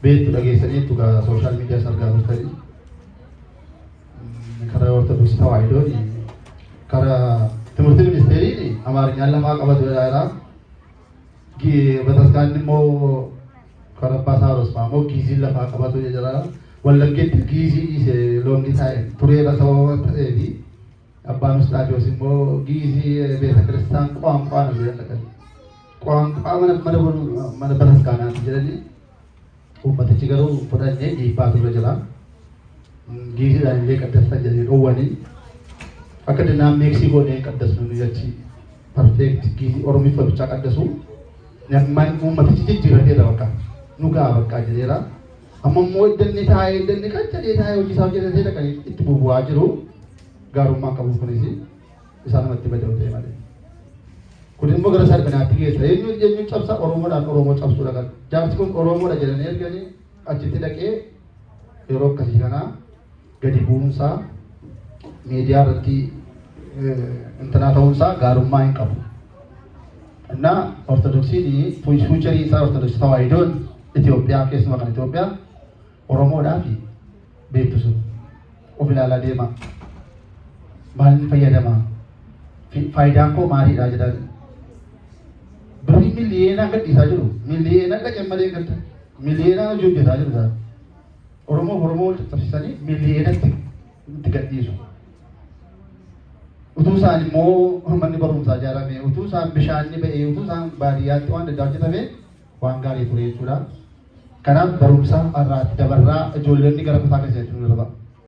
beektu dhageessanii tugaa sooshaal miidiyaa sargaa turtanii karaa ortodoksii tawaahidoon karaa ትምህርት ሚኒስቴሪin amaarinyaan lamaa qabatu jedha bataskaan immoo karaa Paasaros immoo giizii lafaa qabatu jedha wallaggeetti giizii loongi taa'e tureera sababa ta'eefi abbaan ustaadiyoos immoo giizii beeta kiristaan qaamqaan jedhan qaamqaa mana bataskaanaati jedhanii ummatichi garuu fudhannee dhiibbaa turre jira giiziidhaan illee qaddastan jedhanii dhowwanii akka dinaa Meeksikoo ne qaddasnu nuyachi perfect gizi oromifa bicha qaddasu namman ummatichi jijjiirratee bakka nu gaa bakka jedheera amma immoo danni qaccadee taa'ee hojii isaa hojjetee dhaqanii itti bubu'aa jiru gaarummaa qabu kunis isaan namatti bada'u ta'e malee kun immoo gara salphinaatti geessa eenyu cabsa oromoodhaan oromoo cabsuu dhaqan jaarsi kun oromoodha jedhanii erganii achitti dhaqee yeroo akkasii kanaa gadi bu'umsaa miidiyaa irratti እንትና ተውንሳ ጋሩማ ይንቀቡ እና ኦርቶዶክሲን ፉቸሪ ሳ ኦርቶዶክስ ተዋሂዶን ኢትዮጵያ ኬስ መቀን ኢትዮጵያ ኦሮሞ ዳፊ ቤቱሱ ኦፊላላ ዴማ ማን ፈየደማ ፋይዳንኮ ማሪ ዳጅዳል ብሪ ሚሊየና ገዲሳ ጅሩ ሚሊየና ቀጨመደ ገደ ሚሊየና ጁጀታ ጅሩ ኦሮሞ ተፍሲሳኒ ሚሊየና ትገዲሱ utusan mo manni barumsa jarame utusan bishaanni ba'e utusan baadiyyaatti waan adda hojjetame waan gaarii ture jechuudha. Kanaaf barumsa irraa dabarraa ijoolleen gara kutaa keessa jechuudha.